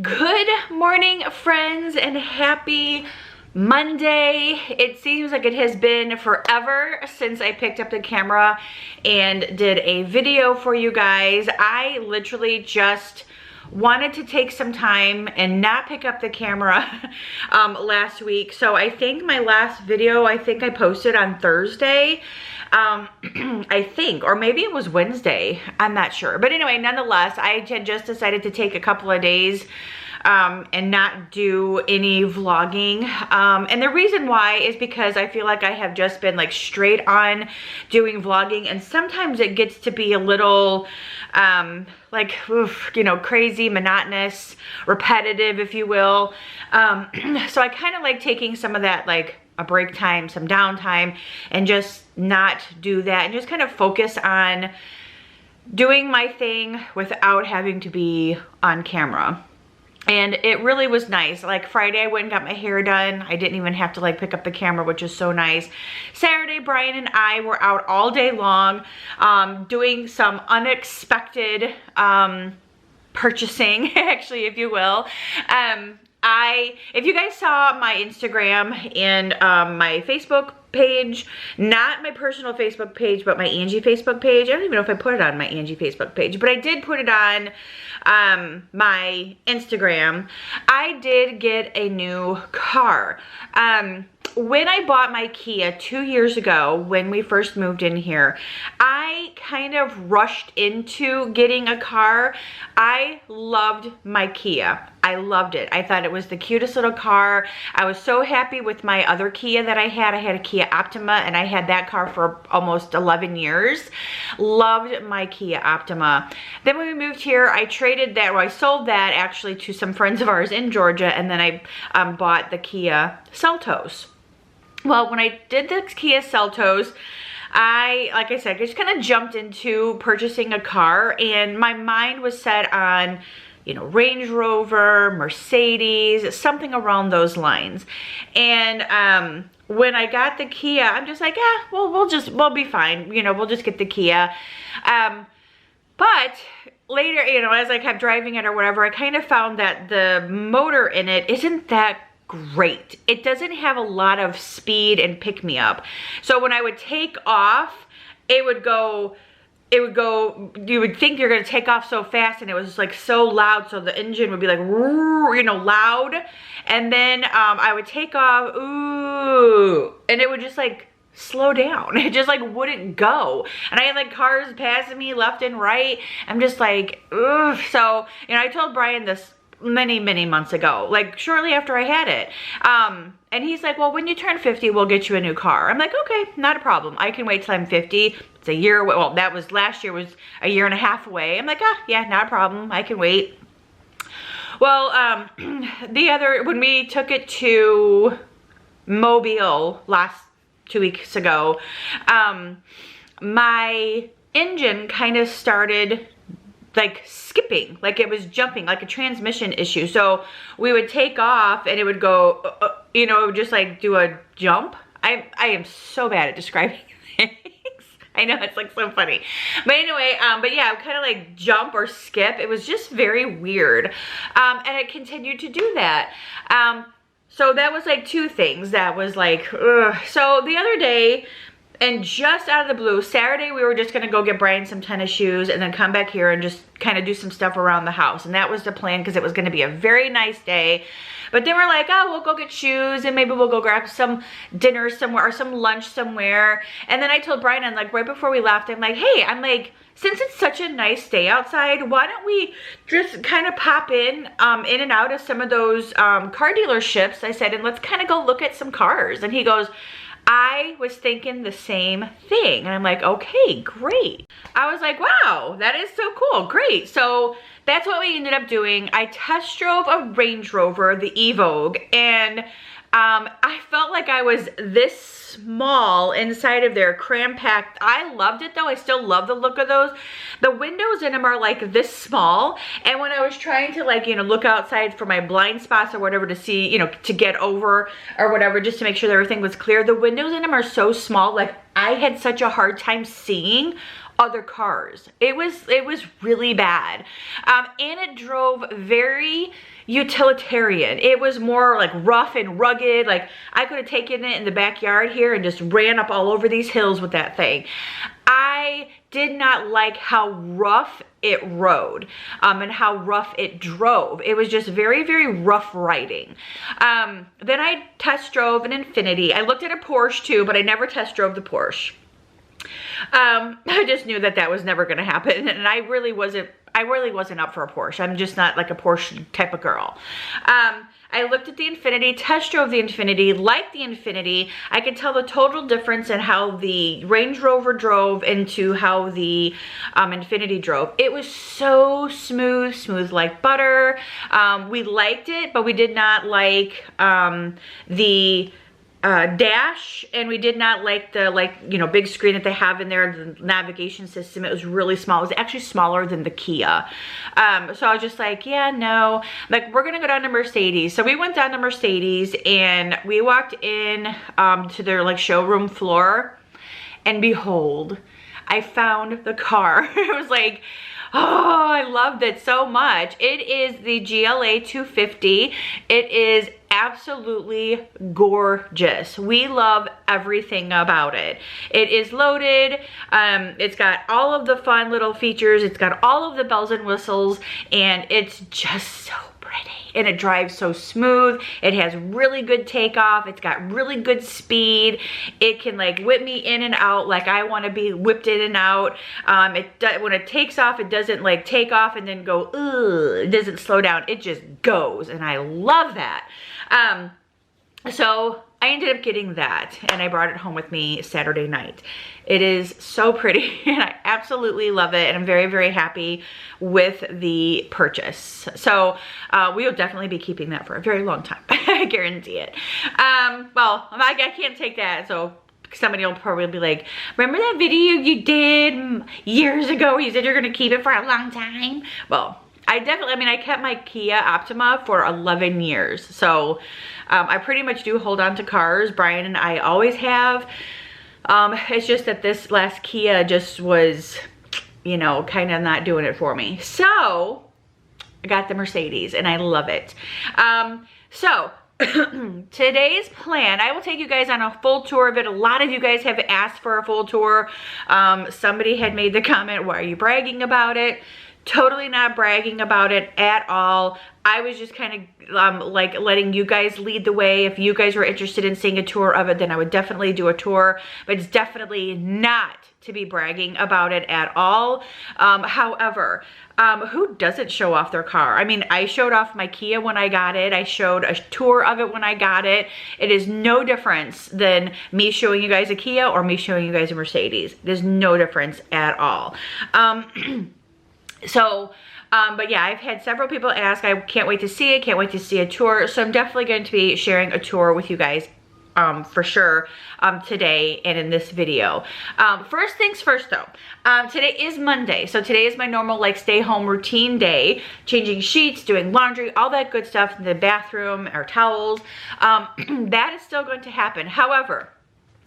Good morning, friends, and happy Monday. It seems like it has been forever since I picked up the camera and did a video for you guys. I literally just wanted to take some time and not pick up the camera last week. So I think my last video, I posted on Thursday. I think, or maybe it was Wednesday, I'm not sure. But anyway, nonetheless, I had just decided to take a couple of days and not do any vlogging. And the reason why is because I feel like I have just been like straight on doing vlogging, and sometimes it gets to be a little crazy, monotonous, repetitive, if you will. So I kind of like taking some of that, like a break time, some downtime, and just not do that and just kind of focus on doing my thing without having to be on camera. And it really was nice. Like Friday, I went and got my hair done. I didn't even have to like pick up the camera, which is so nice. Saturday, Brian and I were out all day long doing some unexpected purchasing, actually, if you will. If you guys saw my Instagram and my Facebook page, not my personal Facebook page, but my Angie Facebook page. I don't even know if I put it on my Angie Facebook page, but I did put it on my Instagram. I did get a new car. When I bought my Kia 2 years ago, when we first moved in here, I kind of rushed into getting a car. I loved my Kia. I loved it. I thought it was the cutest little car. I was so happy with my other Kia that I had. I had a Kia Optima, and I had that car for almost 11 years. Loved my Kia Optima. Then when we moved here, I traded that, or I sold that actually to some friends of ours in Georgia, and then I bought the Kia Seltos. Well, when I did the Kia Seltos, like I said, I just kind of jumped into purchasing a car, and my mind was set on, you know, Range Rover, Mercedes, something around those lines. And when I got the Kia, I'm just like, yeah, well, we'll be fine. You know, we'll just get the Kia. But later, you know, as I kept driving it or whatever, I kind of found that the motor in it isn't that great. It doesn't have a lot of speed and pick me up. So when I would take off, it would go, you would think you're gonna take off so fast, and it was just like so loud, so the engine would be like, you know, loud. And then I would take off, ooh, and it would just like slow down. It just like wouldn't go. And I had like cars passing me left and right. I'm just like, ugh. So, you know, I told Brian this many months ago, like shortly after I had it. And he's like, well, when you turn 50, we'll get you a new car. I'm like, okay, not a problem. I can wait till I'm 50. It's a year away. Well, that was last year, was a year and a half away. I'm like, yeah, not a problem. I can wait. Well, when we took it to Mobile last 2 weeks ago, my engine kind of started like skipping, like it was jumping, like a transmission issue. So we would take off and it would go, you know, it would just like do a jump. I am so bad at describing things. I know, it's like so funny. But anyway, but yeah, I would kind of like jump or skip. It was just very weird. And it continued to do that. So that was like two things that was like, ugh. So the other day, and just out of the blue, Saturday, we were just gonna go get Brian some tennis shoes and then come back here and just kind of do some stuff around the house. And that was the plan, because it was gonna be a very nice day. But then we're like, oh, we'll go get shoes, and maybe we'll go grab some dinner somewhere or some lunch somewhere. And then I told Brian, and like right before we left, I'm like, hey, since it's such a nice day outside, why don't we just kind of pop in and out of some of those car dealerships, I said, and let's kind of go look at some cars. And he goes, I was thinking the same thing. And I'm like, okay, great. I was like, wow, that is so cool, great. So that's what we ended up doing. I test drove a Range Rover, the Evoque, and I felt like I was this small inside of there, cram-packed. I loved it though. I still love the look of those. The windows in them are like this small, and when I was trying to like, you know, look outside for my blind spots or whatever to see, you know, to get over or whatever, just to make sure that everything was clear, the windows in them are so small, like I had such a hard time seeing other cars. It was really bad. And it drove very utilitarian. It was more like rough and rugged. Like I could have taken it in the backyard here and just ran up all over these hills with that thing. I did not like how rough it rode and how rough it drove. It was just very, very rough riding. Then I test drove an Infiniti. I looked at a Porsche too, but I never test drove the Porsche. I just knew that was never going to happen, and I really wasn't up for a Porsche. I'm just not like a Porsche type of girl. I looked at the Infiniti, test drove the Infiniti, liked the Infiniti. I could tell the total difference in how the Range Rover drove into how the Infiniti drove. It was so smooth, smooth like butter. We liked it, but we did not like the dash, and we did not like the big screen that they have in there, the navigation system. It was really small. It was actually smaller than the Kia. So I was just like, yeah, no, like we're gonna go down to Mercedes. So we went down to Mercedes and we walked in to their like showroom floor, and behold, I found the car. It was like, oh, I loved it so much. It is the GLA 250. It is absolutely gorgeous. We love everything about it. It is loaded. It's got all of the fun little features. It's got all of the bells and whistles, and it's just so pretty. And it drives so smooth. It has really good takeoff. It's got really good speed. It can like whip me in and out like I want to be whipped in and out. When it takes off, it doesn't like take off and then go, ugh, it doesn't slow down. It just goes, and I love that. So I ended up getting that, and I brought it home with me Saturday night. It is so pretty, and I absolutely love it, and I'm very, very happy with the purchase. So we will definitely be keeping that for a very long time. I guarantee it. Well, I can't take that, so somebody will probably be like, remember that video you did years ago? You said you're gonna keep it for a long time. Well, I kept my Kia Optima for 11 years. So I pretty much do hold on to cars. Brian and I always have. It's just that this last Kia just was, kind of not doing it for me. So I got the Mercedes, and I love it. So today's plan, I will take you guys on a full tour of it. A lot of you guys have asked for a full tour. Somebody had made the comment, why are you bragging about it? Totally not bragging about it at all. I was just kind of like letting you guys lead the way. If you guys were interested in seeing a tour of it, then I would definitely do a tour, but it's definitely not to be bragging about it at all. However, who doesn't show off their car? I mean, I showed off my Kia when I got it. I showed a tour of it when I got it. It is no difference than me showing you guys a Kia or me showing you guys a Mercedes. There's no difference at all. But yeah, I've had several people ask. I can't wait to see it, can't wait to see a tour. So I'm definitely going to be sharing a tour with you guys for sure today and in this video. First things first though, today is Monday. So today is my normal like stay home routine day, changing sheets, doing laundry, all that good stuff in the bathroom, our towels. That is still going to happen. However,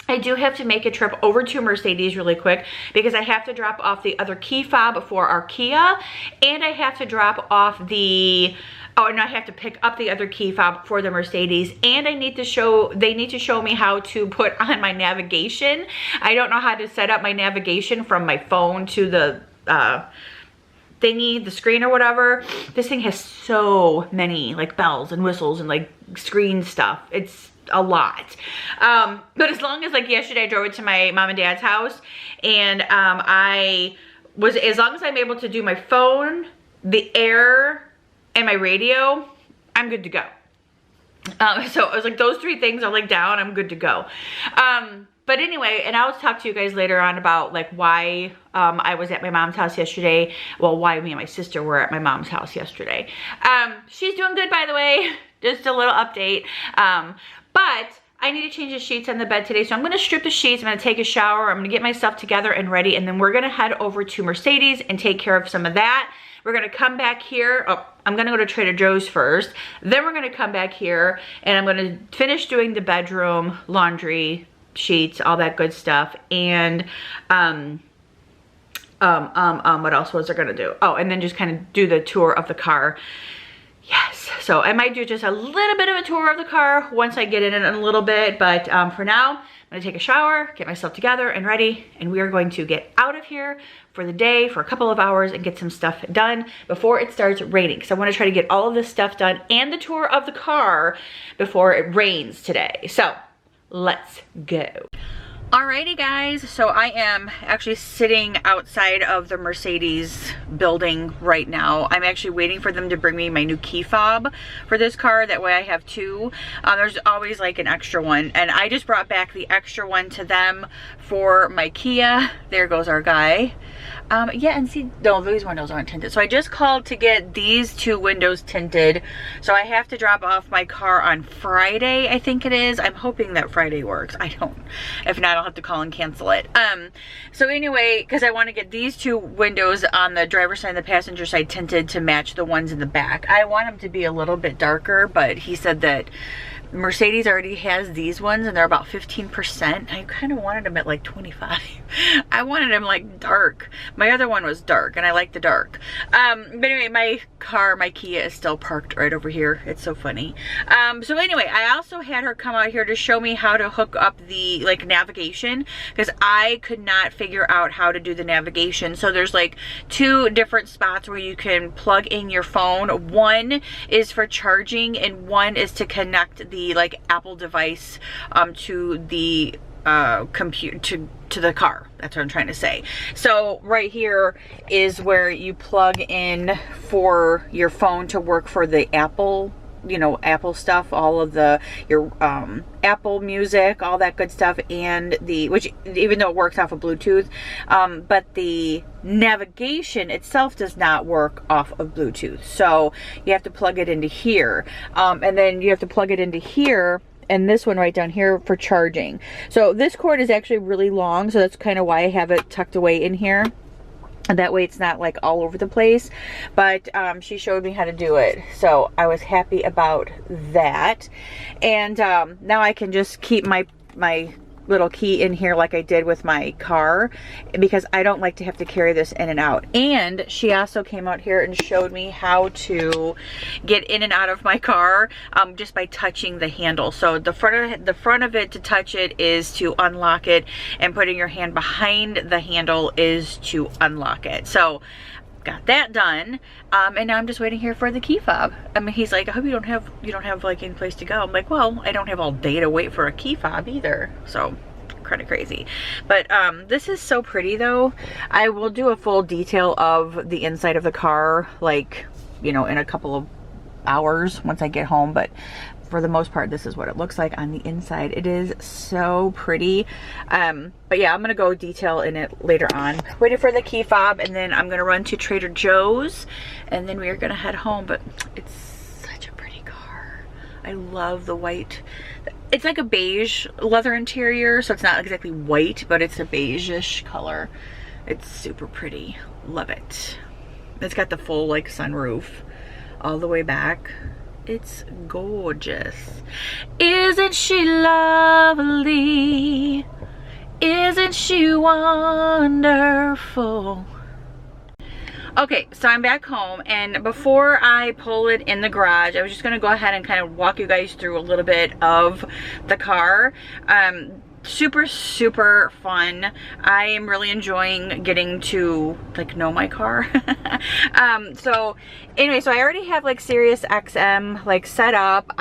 I do have to make a trip over to Mercedes really quick because I have to drop off the other key fob for our Kia, and I have to drop off I have to pick up the other key fob for the Mercedes, and they need to show me how to put on my navigation. I don't know how to set up my navigation from my phone to the thingy, the screen or whatever. This thing has so many like bells and whistles and like screen stuff. It's a lot. But as long as like yesterday I drove it to my mom and dad's house, and as long as I'm able to do my phone, the air, and my radio, I'm good to go. So I was like, those three things are like down, I'm good to go. But anyway, and I'll talk to you guys later on about like why I was at my mom's house yesterday. Well, why me and my sister were at my mom's house yesterday. She's doing good, by the way. Just a little update. But I need to change the sheets on the bed today. So I'm gonna strip the sheets, I'm gonna take a shower, I'm gonna get myself together and ready, and then we're gonna head over to Mercedes and take care of some of that. We're gonna come back here. Oh, I'm gonna go to Trader Joe's first. Then we're gonna come back here and I'm gonna finish doing the bedroom, laundry, sheets, all that good stuff. And What else was I gonna do? Oh, and then just kind of do the tour of the car. Yes, so I might do just a little bit of a tour of the car once I get in it in a little bit, but for now, I'm gonna take a shower, get myself together and ready, and we are going to get out of here for the day for a couple of hours and get some stuff done before it starts raining. So I wanna try to get all of this stuff done and the tour of the car before it rains today. So let's go. Alrighty guys, so I am actually sitting outside of the Mercedes building right now. I'm actually waiting for them to bring me my new key fob for this car. That way I have two. There's always like an extra one, and I just brought back the extra one to them for my Kia. There goes our guy. Yeah, and see, no, these windows aren't tinted. So I just called to get these two windows tinted. So I have to drop off my car on Friday, I think it is. I'm hoping that Friday works. I don't. If not, I'll have to call and cancel it. So anyway, because I want to get these two windows on the driver's side and the passenger side tinted to match the ones in the back. I want them to be a little bit darker, but he said that Mercedes already has these ones and they're about 15%. I kind of wanted them at like 25. I wanted them like dark. My other one was dark and I like the dark. But anyway, my car, my Kia is still parked right over here. It's so funny. So anyway, I also had her come out here to show me how to hook up the like navigation, because I could not figure out how to do the navigation. So there's like two different spots where you can plug in your phone. One is for charging and one is to connect the like Apple device to the computer, to the car. That's what I'm trying to say. So right here is where you plug in for your phone to work for the Apple, you know, Apple stuff, all of the your Apple Music, all that good stuff, and the, which even though it works off of Bluetooth, but the navigation itself does not work off of Bluetooth. So you have to plug it into here, and then you have to plug it into here, and this one right down here for charging. So this cord is actually really long, so that's kind of why I have it tucked away in here. And that way it's not like all over the place. But she showed me how to do it, so I was happy about that. And now I can just keep my little key in here like I did with my car, because I don't like to have to carry this in and out. And she also came out here and showed me how to get in and out of my car just by touching the handle. So the front of it to touch it is to unlock it, and putting your hand behind the handle is to unlock it. So got that done, and now I'm just waiting here for the key fob. I mean, he's like, I hope you don't have like any place to go. I'm like, well, I don't have all day to wait for a key fob either. So kind of crazy. But this is so pretty though. I will do a full detail of the inside of the car, like, you know, in a couple of hours once I get home. But for the most part, this is what it looks like on the inside. It is so pretty. But yeah, I'm gonna go detail in it later on. Waiting for the key fob, and then I'm gonna run to Trader Joe's, and then we are gonna head home. But it's such a pretty car. I love the white. It's like a beige leather interior, so it's not exactly white, but it's a beige-ish color. It's super pretty. Love it. It's got the full like sunroof all the way back. It's gorgeous. Isn't she lovely? Isn't she wonderful? Okay, so I'm back home, and before I pull it in the garage, I was just gonna go ahead and kind of walk you guys through a little bit of the car. Super fun. I am really enjoying getting to like know my car. So anyway, so I already have like Sirius XM like set up.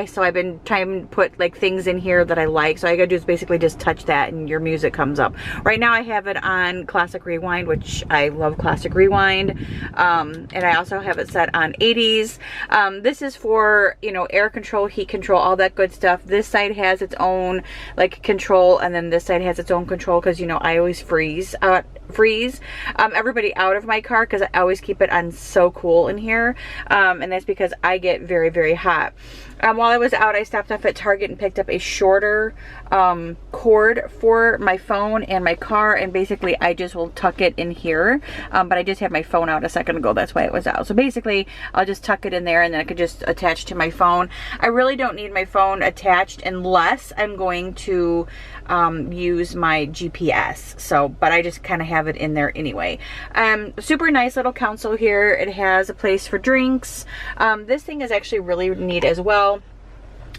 So I've been trying to put like things in here that I like. So all I gotta do is basically just touch that and your music comes up. Right now I have it on Classic Rewind, which I love Classic Rewind. And I also have it set on 80s. This is for, you know, air control, heat control, all that good stuff. This side has its own like control, and then this side has its own control, because you know I always freeze everybody out of my car, because I always keep it on so cool. cool in here. And that's because I get very, very hot. While I was out, I stopped off at Target and picked up a shorter cord for my phone and my car, and basically I just will tuck it in here. But I just had my phone out a second ago, that's why it was out. So basically I'll just tuck it in there, and then I could just attach to my phone. I really don't need my phone attached unless I'm going to use my GPS. So, but I just kind of have it in there anyway. Super nice little console here. It has a place for drinks. This thing is actually really neat as well.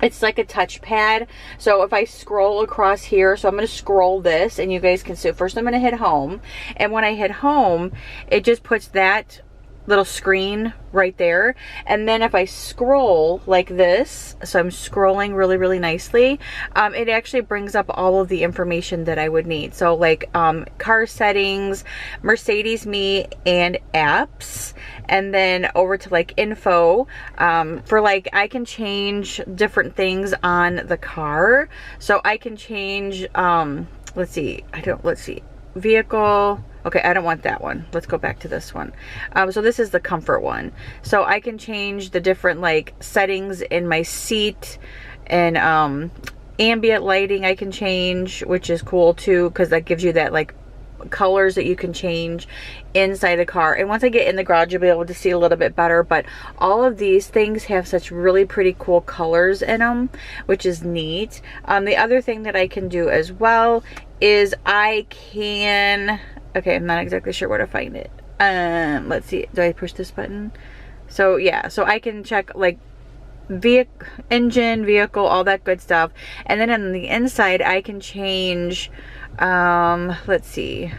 It's like a touchpad. So if I scroll across here, so I'm going to scroll this, and you guys can see. First I'm going to hit home, and when I hit home, it just puts that little screen right there. And then if I scroll like this, so I'm scrolling really, really nicely, it actually brings up all of the information that I would need. So like car settings, Mercedes Me, and apps, and then over to like info, for like, I can change different things on the car. So I can change, let's see, vehicle. Okay, I don't want that one. Let's go back to this one. So this is the comfort one. So I can change the different like settings in my seat, and ambient lighting I can change, which is cool too, because that gives you that like colors that you can change inside the car. And once I get in the garage, you'll be able to see a little bit better. But all of these things have such really pretty cool colors in them, which is neat. The other thing that I can do as well is I can, okay, I'm not exactly sure where to find it. Let's see, do I push this button? So yeah, so I can check like engine, vehicle, all that good stuff. And then on the inside, I can change, let's see,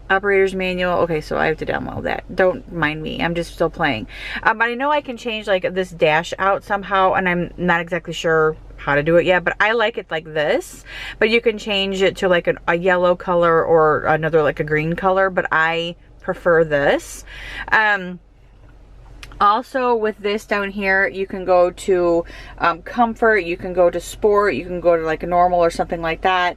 operator's manual. Okay, so I have to download that. Don't mind me, I'm just still playing. But I know I can change like this dash out somehow, and I'm not exactly sure how to do it yet, but I like it like this. But you can change it to like a yellow color or another like a green color, but I prefer this. Also with this down here, you can go to comfort, you can go to sport, you can go to like a normal or something like that.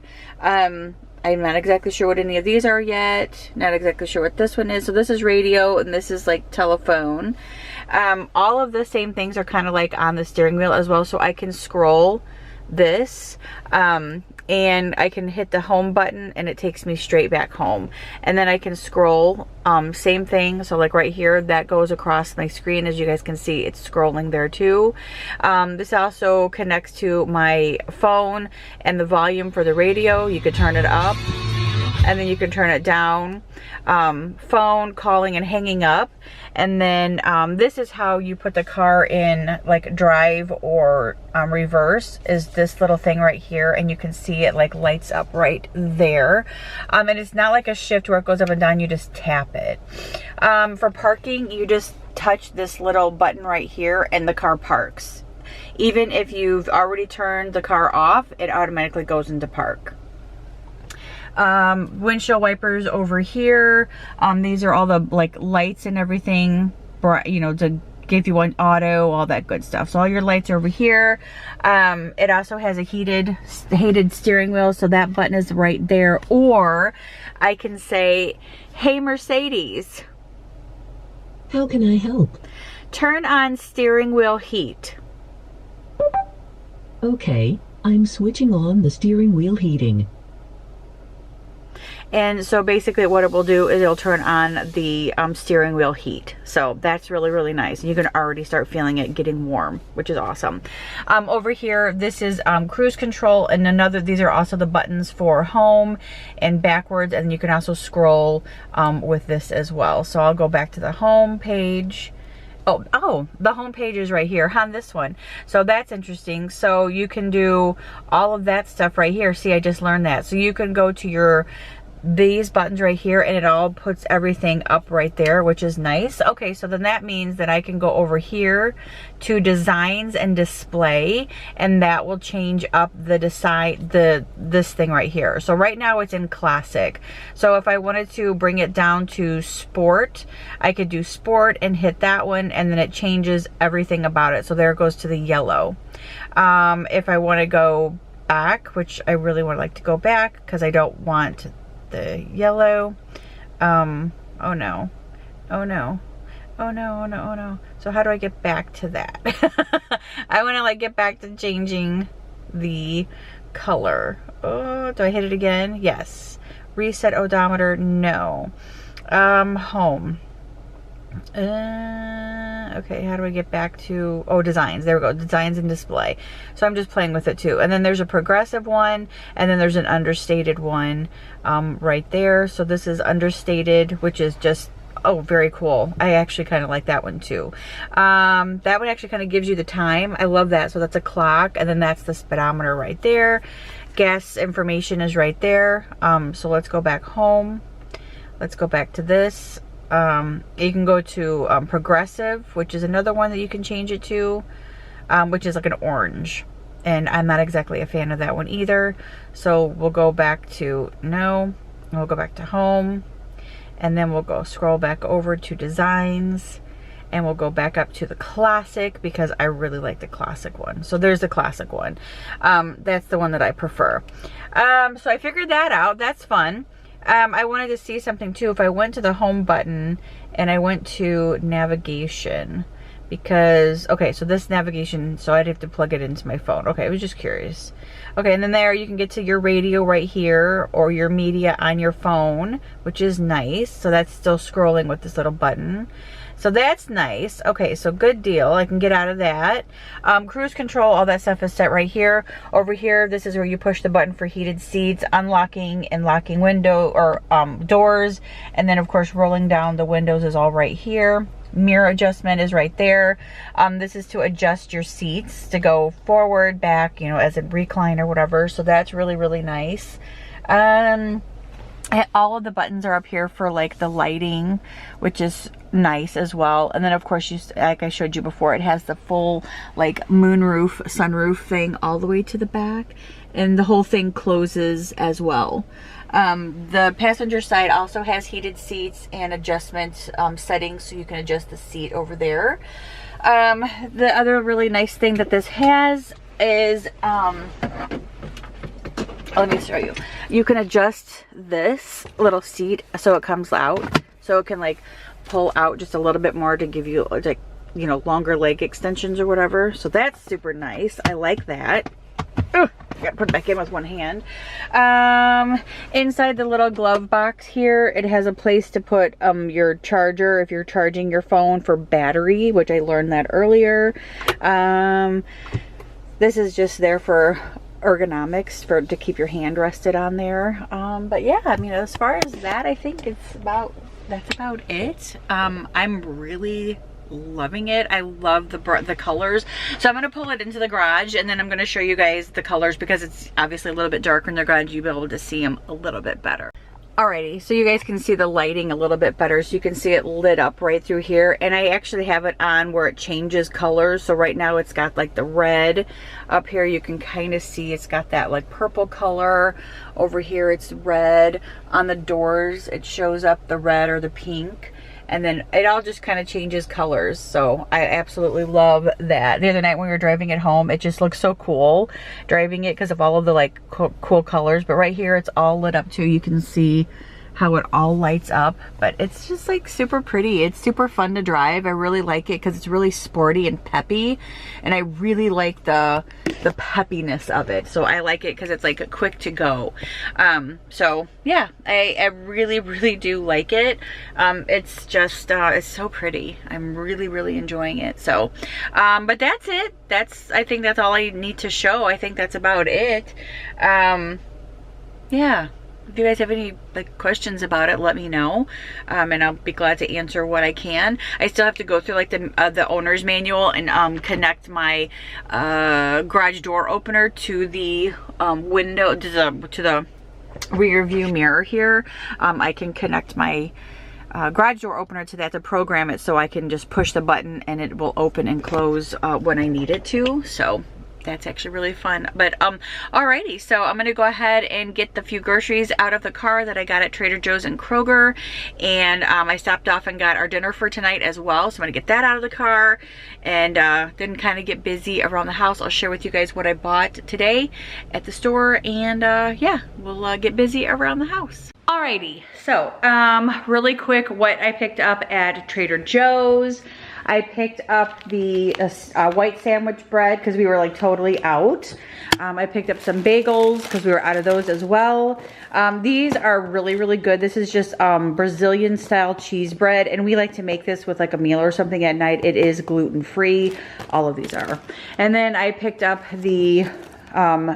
I'm not exactly sure what any of these are yet. Not exactly sure what this one is. So this is radio, and this is like telephone. All of the same things are kind of like on the steering wheel as well. So I can scroll this, and I can hit the home button, and it takes me straight back home. And then I can scroll, same thing. So like right here, that goes across my screen. As you guys can see, it's scrolling there too. This also connects to my phone, and the volume for the radio, you could turn it up, and then you can turn it down. Phone, calling, and hanging up. And then this is how you put the car in like drive or reverse, is this little thing right here, and you can see it like lights up right there. And it's not like a shift where it goes up and down, you just tap it. For parking, you just touch this little button right here, and the car parks. Even if you've already turned the car off, it automatically goes into park. Windshield wipers over here. These are all the like lights and everything, you know, to give you one auto, all that good stuff. So all your lights are over here. It also has a heated steering wheel, so that button is right there. Or I can say, hey Mercedes, how can I help? Turn on steering wheel heat. Okay, I'm switching on the steering wheel heating. And so basically what it will do is it'll turn on the steering wheel heat. So that's really, really nice. You can already start feeling it getting warm, which is awesome. Over here, this is cruise control, and these are also the buttons for home and backwards, and you can also scroll with this as well. So I'll go back to the home page. Oh, the home page is right here on this one. So that's interesting. So you can do all of that stuff right here. See, I just learned that. So you can go to these buttons right here, and it all puts everything up right there, which is nice. Okay, so then that means that I can go over here to designs and display, and that will change up this thing right here. So right now it's in classic. So if I wanted to bring it down to sport, I could do sport and hit that one, and then it changes everything about it. So there it goes to the yellow. If I want to go back, which I really would like to go back because I don't want the yellow. Oh no, oh no, Oh no, oh no, oh no. So how do I get back to that? I want to like get back to changing the color. Oh, do I hit it again? Yes. Reset odometer, no. Home. Okay, how do I get back to, oh, designs. There we go, designs and display. So I'm just playing with it too. And then there's a progressive one, and then there's an understated one right there. So this is understated, which is just, oh, very cool. I actually kind of like that one too. That one actually kind of gives you the time. I love that. So that's a clock, and then that's the speedometer right there. Gas information is right there. So let's go back home. Let's go back to this. You can go to progressive, which is another one that you can change it to, which is like an orange. And I'm not exactly a fan of that one either. So we'll go back to no, we'll go back to home, and then we'll go scroll back over to designs, and we'll go back up to the classic because I really like the classic one. So there's the classic one. That's the one that I prefer. So I figured that out. That's fun. I wanted to see something too. If I went to the home button and I went to navigation, because, okay, so this navigation, so I'd have to plug it into my phone. Okay, I was just curious. Okay, and then there you can get to your radio right here, or your media on your phone, which is nice. So that's still scrolling with this little button. So that's nice. Okay, so good deal. I can get out of that. Cruise control, all that stuff is set right here. Over here, this is where you push the button for heated seats, unlocking and locking window or doors. And then of course, rolling down the windows is all right here. Mirror adjustment is right there. This is to adjust your seats to go forward, back, you know, as a recline or whatever. So that's really, really nice. All of the buttons are up here for like the lighting, which is nice as well. And then of course, like I showed you before, it has the full like moonroof, sunroof thing all the way to the back, and the whole thing closes as well. The passenger side also has heated seats and adjustment settings, so you can adjust the seat over there. The other really nice thing that this has is let me show you. You can adjust this little seat so it comes out, so it can like pull out just a little bit more to give you like, you know, longer leg extensions or whatever. So that's super nice. I like that. Ugh, I gotta put it back in with one hand. Inside the little glove box here, it has a place to put your charger if you're charging your phone for battery, which I learned that earlier. This is just there for ergonomics, to keep your hand rested on there. But yeah, I mean, as far as that, I think that's about it. I'm really loving it. I love the colors. So I'm going to pull it into the garage, and then I'm going to show you guys the colors, because it's obviously a little bit darker in the garage. You'll be able to see them a little bit better. Alrighty, so you guys can see the lighting a little bit better. So you can see it lit up right through here, and I actually have it on where it changes colors. So right now it's got like the red. Up here you can kind of see it's got that like purple color. Over here it's red. On the doors it shows up the red or the pink. And then it all just kind of changes colors. So I absolutely love that. The other night when we were driving it home, it just looks so cool driving it because of all of the like cool colors. But right here, it's all lit up too. You can see how it all lights up, but it's just like super pretty. It's super fun to drive. I really like it because it's really sporty and peppy, and I really like the peppiness of it. So I like it because it's like quick to go. So yeah, I really, really do like it. It's just it's so pretty. I'm really enjoying it. So but that's it. I think that's all I need to show. I think that's about it. Yeah. If you guys have any like questions about it, let me know, and I'll be glad to answer what I can. I still have to go through like the owner's manual and connect my garage door opener to the window, to the rear view mirror here. I can connect my garage door opener to that to program it, so I can just push the button and it will open and close when I need it to. So that's actually really fun. But alrighty, so I'm gonna go ahead and get the few groceries out of the car that I got at Trader Joe's and Kroger, and I stopped off and got our dinner for tonight as well. So I'm gonna get that out of the car, and then kind of get busy around the house. I'll share with you guys what I bought today at the store, and yeah, we'll get busy around the house. Alrighty, so really quick what I picked up at Trader Joe's. I picked up the white sandwich bread because we were like totally out. I picked up some bagels because we were out of those as well. These are really, really good. This is just Brazilian style cheese bread, and we like to make this with like a meal or something at night. It is gluten-free. All of these are. And then I picked up the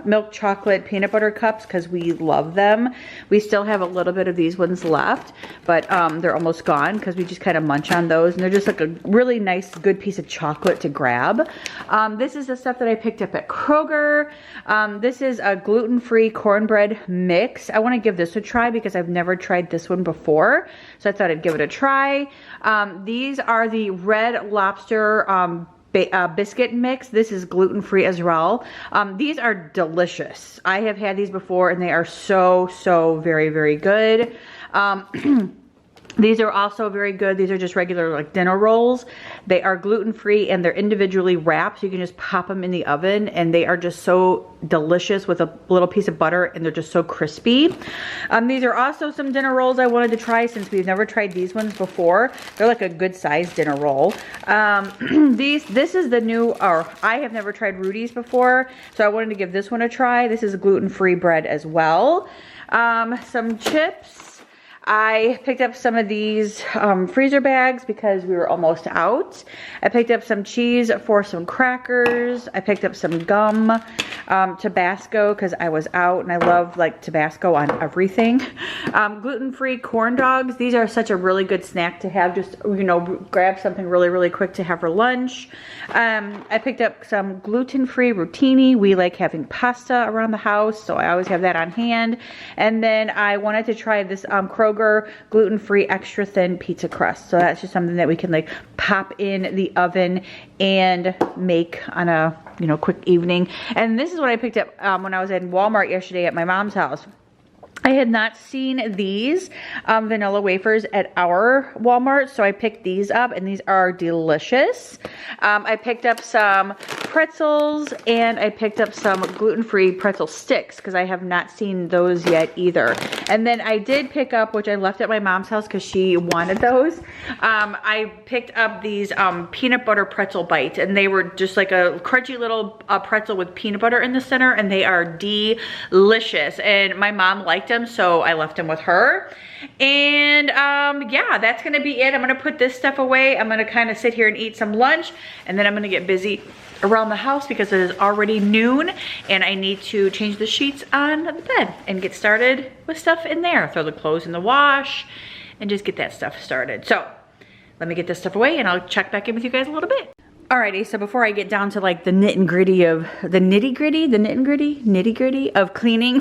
milk chocolate peanut butter cups because we love them. We still have a little bit of these ones left, but they're almost gone because we just kind of munch on those, and they're just like a really nice good piece of chocolate to grab. This is the stuff that I picked up at Kroger. This is a gluten-free cornbread mix. I want to give this a try because I've never tried this one before, so I thought I'd give it a try. These are the Red Lobster biscuit mix. This is gluten-free as well. These are delicious. I have had these before and they are so very, very good. These are also very good. These are just regular like dinner rolls. They are gluten-free and they're individually wrapped, so you can just pop them in the oven, and they are just so delicious with a little piece of butter, and they're just so crispy. These are also some dinner rolls I wanted to try since we've never tried these ones before. They're like a good sized dinner roll. This is the new, or I have never tried Rudy's before, so I wanted to give this one a try. This is gluten-free bread as well. Some chips. I picked up some of these freezer bags because we were almost out. I picked up some cheese for some crackers. I picked up some gum, Tabasco because I was out and I love like Tabasco on everything. Gluten-free corn dogs. These are such a really good snack to have. Just, you know, grab something really, really quick to have for lunch. I picked up some gluten-free rotini. We like having pasta around the house, so I always have that on hand. And then I wanted to try this Kroger gluten-free extra thin pizza crust. So that's just something that we can like pop in the oven and make on a, you know, quick evening. And this is what I picked up when I was in Walmart yesterday at my mom's house. I had not seen these vanilla wafers at our Walmart, so I picked these up, and these are delicious. I picked up some pretzels, and I picked up some gluten-free pretzel sticks because I have not seen those yet either. And then I did pick up, which I left at my mom's house because she wanted those. I picked up these peanut butter pretzel bites, and they were just like a crunchy little pretzel with peanut butter in the center, and they are delicious. And my mom liked them, so I left them with her. And yeah, that's gonna be it. I'm gonna put this stuff away. I'm gonna kind of sit here and eat some lunch, and then I'm gonna get busy around the house because it is already noon and I need to change the sheets on the bed and get started with stuff in there. Throw the clothes in the wash and just get that stuff started. So let me get this stuff away and I'll check back in with you guys a little bit. Alrighty, so before I get down to like the nitty gritty of cleaning,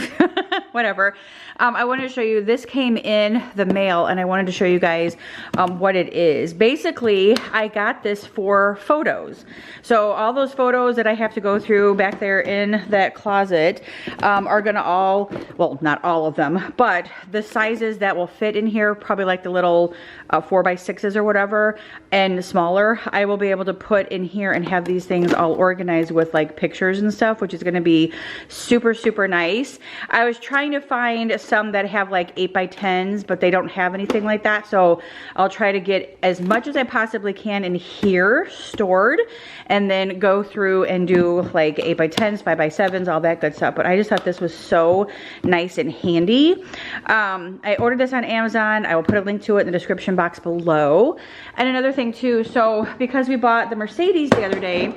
whatever, I wanted to show you, this came in the mail and I wanted to show you guys what it is. Basically, I got this for photos. So all those photos that I have to go through back there in that closet are gonna all, well, not all of them, but the sizes that will fit in here, probably like the little 4x6s or whatever, and smaller, I will be able to put in here and have these things all organized with like pictures and stuff, which is going to be super, super nice. I was trying to find some that have like 8x10s, but they don't have anything like that. So I'll try to get as much as I possibly can in here stored and then go through and do like 8x10s, 5x7s, all that good stuff. But I just thought this was so nice and handy. I ordered this on Amazon. I will put a link to it in the description box below. And another thing too, so because we bought the Mercedes the other day,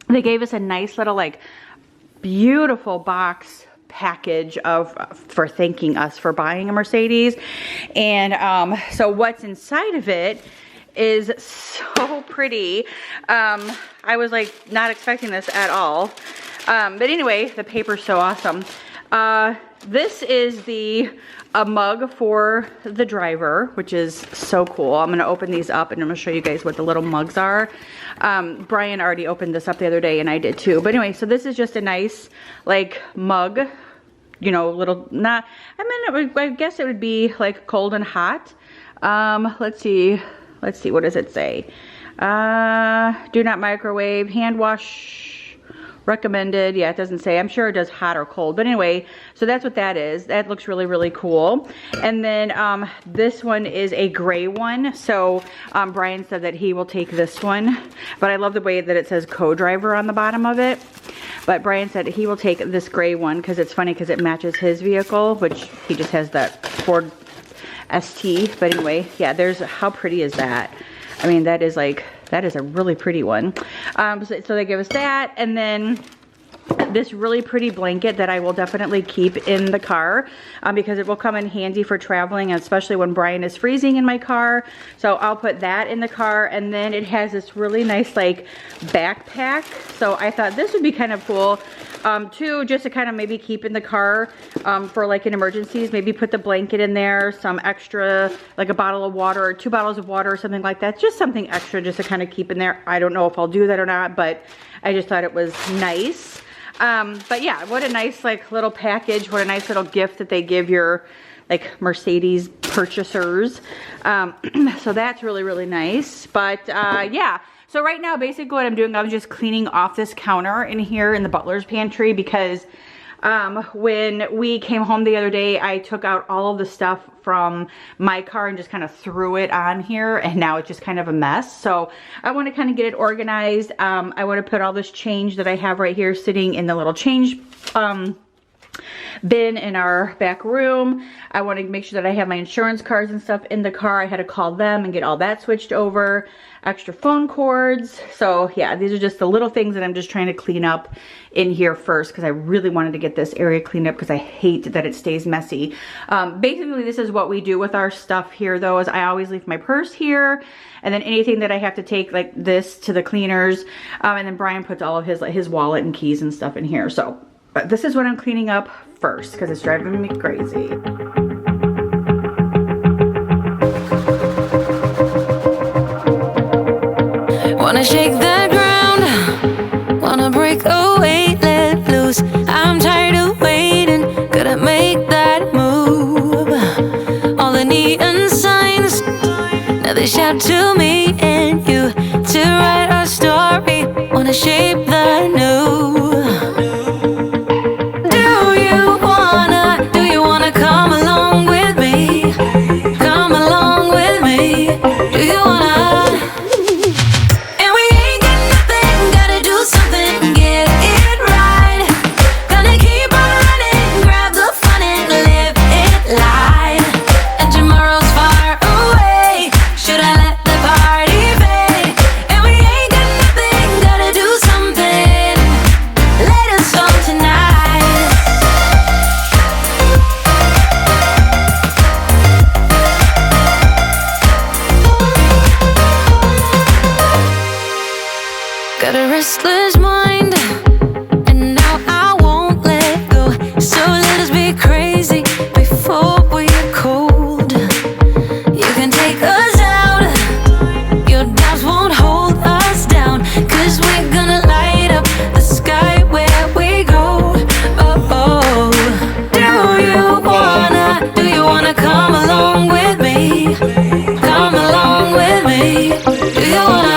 they gave us a nice little like beautiful box package for thanking us for buying a Mercedes. And so what's inside of it is so pretty. I was like not expecting this at all. But anyway, the paper's so awesome. This is a mug for the driver, which is so cool. I'm gonna open these up and I'm gonna show you guys what the little mugs are. Brian already opened this up the other day and I did too. But anyway, so this is just a nice like mug, you know, little, not, I mean, I guess it would be like cold and hot. Let's see, what does it say? Do not microwave, hand wash recommended. Yeah, it doesn't say. I'm sure it does hot or cold. But anyway, so that's what that is. That looks really, really cool. And then this one is a gray one. So Brian said that he will take this one. But I love the way that it says co-driver on the bottom of it. But Brian said he will take this gray one because it's funny because it matches his vehicle, which he just has that Ford ST. But anyway, yeah, there's, how pretty is that? I mean, that is like, that is a really pretty one. So they give us that, and then this really pretty blanket that I will definitely keep in the car because it will come in handy for traveling, especially when Brian is freezing in my car. So I'll put that in the car, and then it has this really nice like backpack. So I thought this would be kind of cool too, just to kind of maybe keep in the car for like in emergencies. Maybe put the blanket in there, some extra, like a bottle of water or 2 bottles of water or something like that. Just something extra just to kind of keep in there. I don't know if I'll do that or not, but I just thought it was nice. But yeah, what a nice like little package. What a nice little gift that they give your like Mercedes purchasers. So that's really, really nice. But yeah, so right now basically what I'm doing, I'm just cleaning off this counter in here in the butler's pantry because when we came home the other day, I took out all of the stuff from my car and just kind of threw it on here, and now it's just kind of a mess. So I want to kind of get it organized. I want to put all this change that I have right here sitting in the little change bin in our back room. I want to make sure that I have my insurance cards and stuff in the car. I had to call them and get all that switched over. Extra phone cords. So yeah, these are just the little things that I'm just trying to clean up in here first because I really wanted to get this area cleaned up because I hate that it stays messy. Basically, this is what we do with our stuff here though, is I always leave my purse here, and then anything that I have to take like this to the cleaners, and then Brian puts all of his like his wallet and keys and stuff in here. So this is what I'm cleaning up first because it's driving me crazy. Wanna shake the ground, wanna break away, let loose. I'm tired of waiting, gotta make that move. All the neon signs, now they shout to me and you to write our story. Wanna shape the new. Do you wanna come along with me? Come along with me. Do you wanna? Got a restless mind, and now I won't let go. So let us be crazy before we are cold. You can take us out, your doubts won't hold us down, 'cause we're gonna light up the sky where we go. Oh, oh. Do you wanna come along with me? Come along with me. Do you wanna?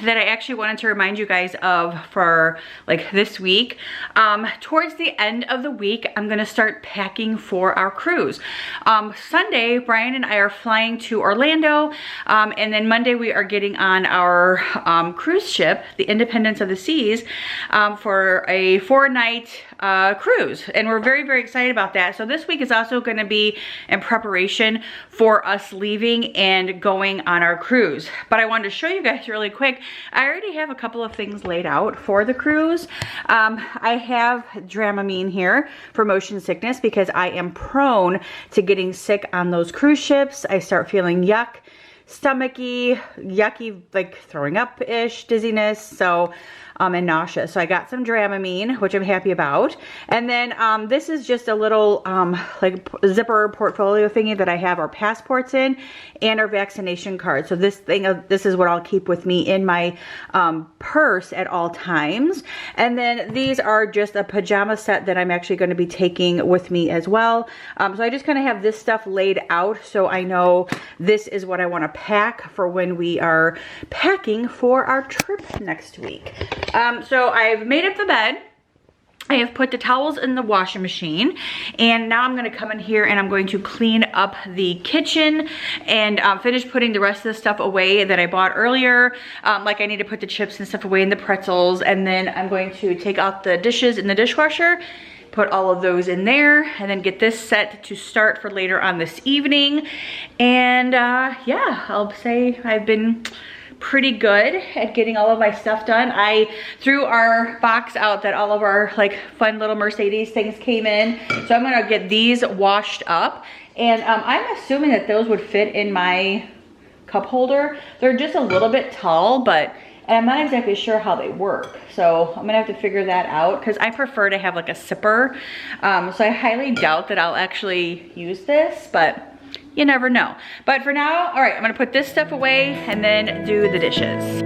That I actually wanted to remind you guys of for like this week. Towards the end of the week, I'm gonna start packing for our cruise. Sunday, Brian and I are flying to Orlando, and then Monday we are getting on our cruise ship, the Independence of the Seas, for a 4-night cruise, and we're very, very excited about that. So this week is also going to be in preparation for us leaving and going on our cruise. But I wanted to show you guys really quick I already have a couple of things laid out for the cruise. I have Dramamine here for motion sickness because I am prone to getting sick on those cruise ships. I start feeling stomachy, yucky, like throwing up-ish, dizziness, so and nausea. So I got some Dramamine, which I'm happy about. And then this is just a little like zipper portfolio thingy that I have our passports in and our vaccination card. So this is what I'll keep with me in my purse at all times. And then these are just a pajama set that I'm actually going to be taking with me as well. So I just kind of have this stuff laid out so I know this is what I want to pack for when we are packing for our trip next week. So I've made up the bed. I have put the towels in the washing machine, and now I'm going to come in here and I'm going to clean up the kitchen and finish putting the rest of the stuff away that I bought earlier. Like I need to put the chips and stuff away in the pretzels, and then I'm going to take out the dishes in the dishwasher, put all of those in there, and then get this set to start for later on this evening. And yeah, I'll say I've been pretty good at getting all of my stuff done. I threw our box out that all of our like fun little Mercedes things came in. So I'm gonna get these washed up. And I'm assuming that those would fit in my cup holder. They're just a little bit tall, but I'm not exactly sure how they work. So I'm gonna have to figure that out because I prefer to have like a sipper. So I highly doubt that I'll actually use this, but you never know. But for now, all right, I'm gonna put this stuff away and then do the dishes.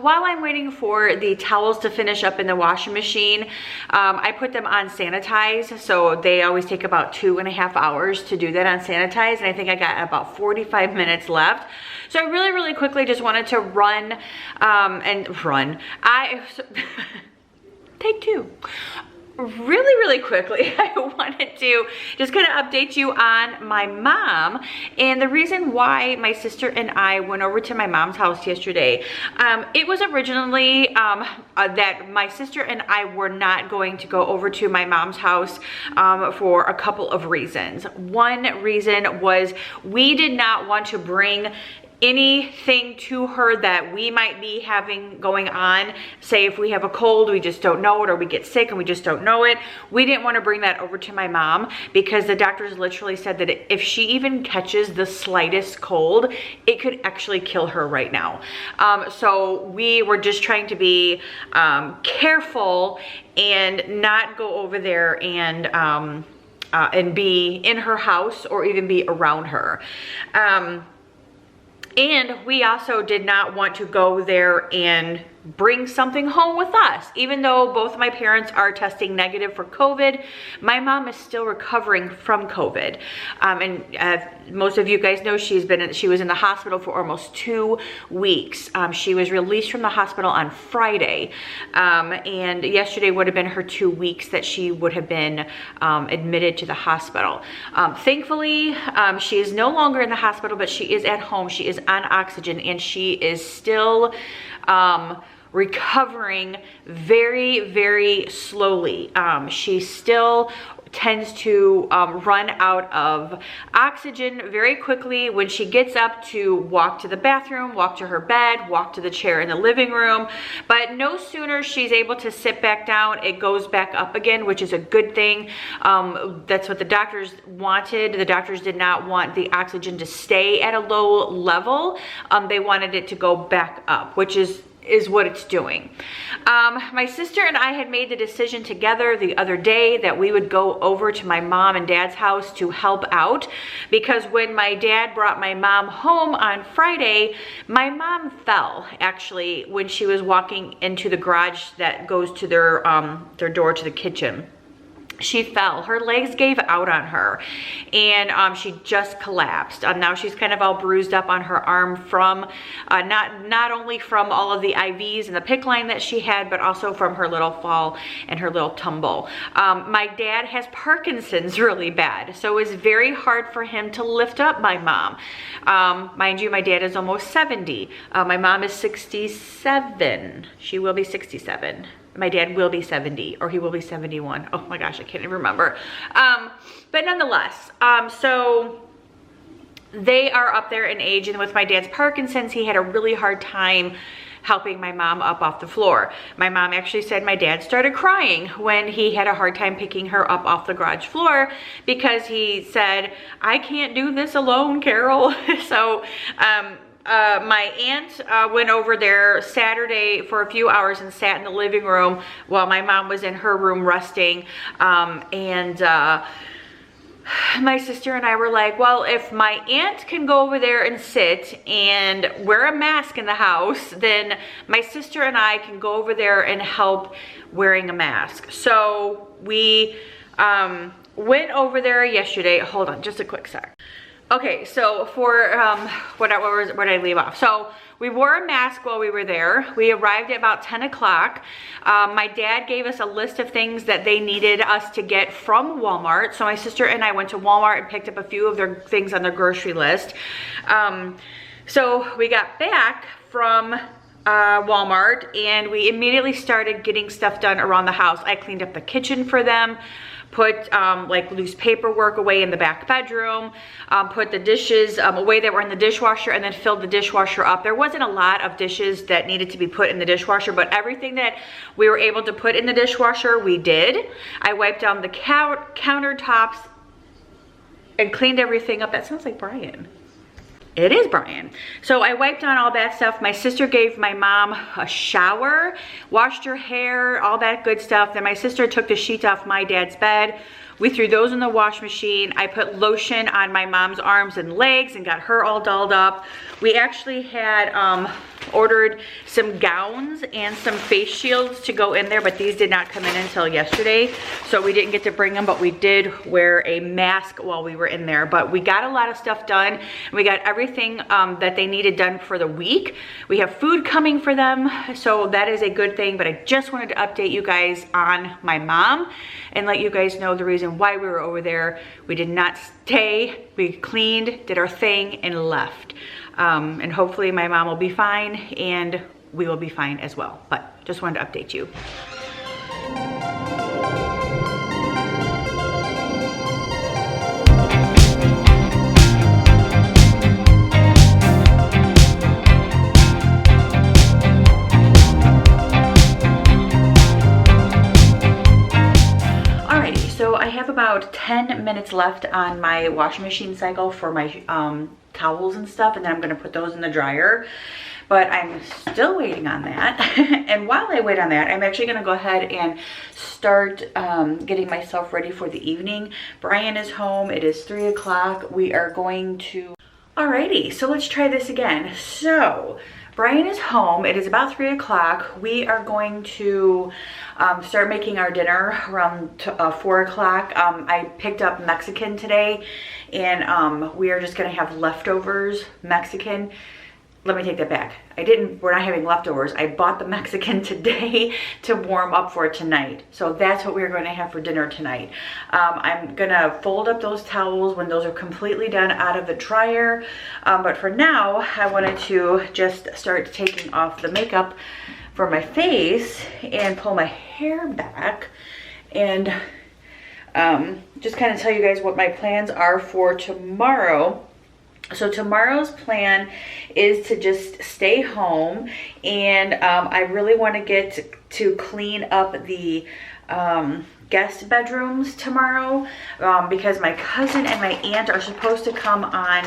while I'm waiting for the towels to finish up in the washing machine, I put them on sanitize. So they always take about 2.5 hours to do that on sanitize. And I think I got about 45 minutes left. So I really quickly just wanted to take two. Really quickly, I wanted to just kind of update you on my mom and the reason why my sister and I went over to my mom's house yesterday. It was originally that my sister and I were not going to go over to my mom's house for a couple of reasons. One reason was we did not want to bring anything to her that we might be having going on. Say if we have a cold, we just don't know it, or we get sick and we just don't know it. We didn't want to bring that over to my mom because the doctors literally said that if she even catches the slightest cold, it could actually kill her right now. So we were just trying to be careful and not go over there and be in her house or even be around her. And we also did not want to go there and bring something home with us. Even though both of my parents are testing negative for COVID, my mom is still recovering from COVID. And most of you guys know she was in the hospital for almost 2 weeks. She was released from the hospital on Friday. And yesterday would have been her 2 weeks that she would have been admitted to the hospital. Thankfully, she is no longer in the hospital, but she is at home. She is on oxygen and she is still recovering very, very slowly. She still tends to run out of oxygen very quickly when she gets up to walk to the bathroom, walk to her bed, walk to the chair in the living room. But no sooner she's able to sit back down, it goes back up again, which is a good thing. That's what the doctors wanted. The doctors did not want the oxygen to stay at a low level. They wanted it to go back up, which is what it's doing. My sister and I had made the decision together the other day that we would go over to my mom and dad's house to help out, because when my dad brought my mom home on Friday, my mom fell actually when she was walking into the garage that goes to their door to the kitchen. She fell, her legs gave out on her, and she just collapsed. Now she's kind of all bruised up on her arm from, not only from all of the IVs and the PICC line that she had, but also from her little fall and her little tumble. My dad has Parkinson's really bad, so it was very hard for him to lift up my mom. Mind you, my dad is almost 70. My mom is 67. She will be 67. My dad will be 70, or he will be 71. Oh my gosh, I can't even remember. But nonetheless, so they are up there in age, and with my dad's Parkinson's, he had a really hard time helping my mom up off the floor. My mom actually said my dad started crying when he had a hard time picking her up off the garage floor, because he said, "I can't do this alone, Carol." So, my aunt went over there Saturday for a few hours and sat in the living room while my mom was in her room resting. My sister and I were like, well, if my aunt can go over there and sit and wear a mask in the house, then my sister and I can go over there and help wearing a mask. So we went over there yesterday. Hold on just a quick sec. Okay, so for, where did I leave off? So we wore a mask while we were there. We arrived at about 10 o'clock. My dad gave us a list of things that they needed us to get from Walmart. So my sister and I went to Walmart and picked up a few of their things on their grocery list. So we got back from Walmart and we immediately started getting stuff done around the house. I cleaned up the kitchen for them, put like loose paperwork away in the back bedroom, put the dishes away that were in the dishwasher, and then filled the dishwasher up. There wasn't a lot of dishes that needed to be put in the dishwasher, but everything that we were able to put in the dishwasher, we did. I wiped down the countertops and cleaned everything up. That sounds like Brian. It is Brian. So I wiped on all that stuff. My sister gave my mom a shower, washed her hair, all that good stuff. Then my sister took the sheets off my dad's bed. We threw those in the wash machine. I put lotion on my mom's arms and legs and got her all dolled up. We actually had ordered some gowns and some face shields to go in there, but these did not come in until yesterday, so we didn't get to bring them, but we did wear a mask while we were in there. But we got a lot of stuff done, and we got everything that they needed done for the week. We have food coming for them, so that is a good thing. But I just wanted to update you guys on my mom and let you guys know the reason why we were over there. We did not stay. We cleaned, did our thing, and left. And hopefully my mom will be fine and we will be fine as well. But just wanted to update you. about 10 minutes left on my washing machine cycle for my towels and stuff, and then I'm gonna put those in the dryer. But I'm still waiting on that. And while I wait on that, I'm actually gonna go ahead and start getting myself ready for the evening. Brian is home, it is 3 o'clock. We are going to, alrighty, so let's try this again. So, Brian is home, it is about 3 o'clock. We are going to start making our dinner around 4 o'clock. I picked up Mexican today, and we are just gonna have leftovers Mexican. Let me take that back. We're not having leftovers. I bought the Mexican today to warm up for tonight. So that's what we're going to have for dinner tonight. I'm gonna fold up those towels when those are completely done out of the dryer. But for now, I wanted to just start taking off the makeup for my face and pull my hair back and just kind of tell you guys what my plans are for tomorrow. So tomorrow's plan is to just stay home, and I really want to get to clean up the guest bedrooms tomorrow because my cousin and my aunt are supposed to come on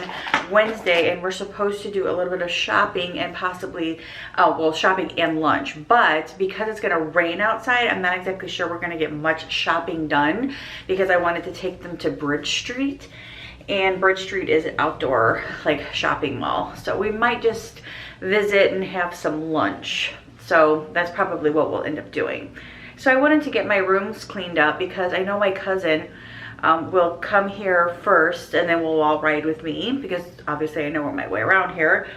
Wednesday, and we're supposed to do a little bit of shopping and possibly, well, shopping and lunch. But because it's going to rain outside, I'm not exactly sure we're going to get much shopping done because I wanted to take them to Bridge Street. And Bridge Street is an outdoor like shopping mall, so we might just visit and have some lunch. So that's probably what we'll end up doing. So I wanted to get my rooms cleaned up because I know my cousin will come here first, and then we'll all ride with me because obviously I know my way around here.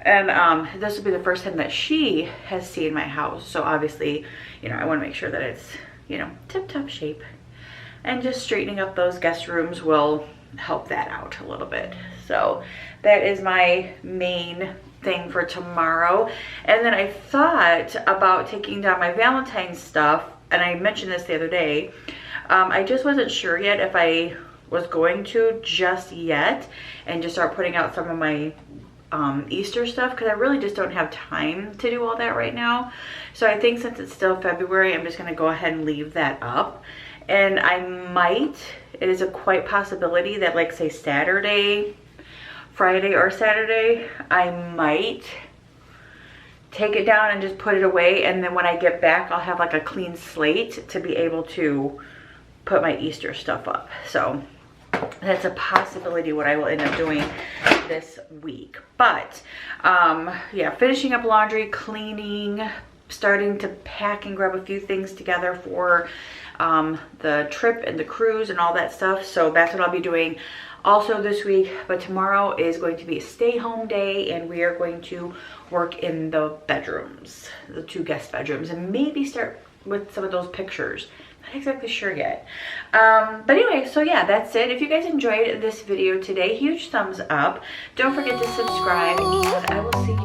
And this will be the first time that she has seen my house, so obviously, you know, I want to make sure that it's, you know, tip-top shape. And just straightening up those guest rooms will help that out a little bit. So that is my main thing for tomorrow. And then I thought about taking down my Valentine's stuff, and I mentioned this the other day. I just wasn't sure yet if I was going to just yet and just start putting out some of my Easter stuff, because I really just don't have time to do all that right now. So I think since it's still February, I'm just going to go ahead and leave that up. And I might, it is a quite possibility that, like, say Saturday, Friday or Saturday, I might take it down and just put it away, and then when I get back I'll have like a clean slate to be able to put my Easter stuff up. So that's a possibility what I will end up doing this week. But yeah, finishing up laundry, cleaning, starting to pack and grab a few things together for the trip and the cruise and all that stuff. So that's what I'll be doing also this week. But tomorrow is going to be a stay home day, and we are going to work in the bedrooms, the 2 guest bedrooms, and maybe start with some of those pictures. Not exactly sure yet. But anyway, so yeah, that's it. If you guys enjoyed this video today, huge thumbs up. Don't forget to subscribe, and I will see you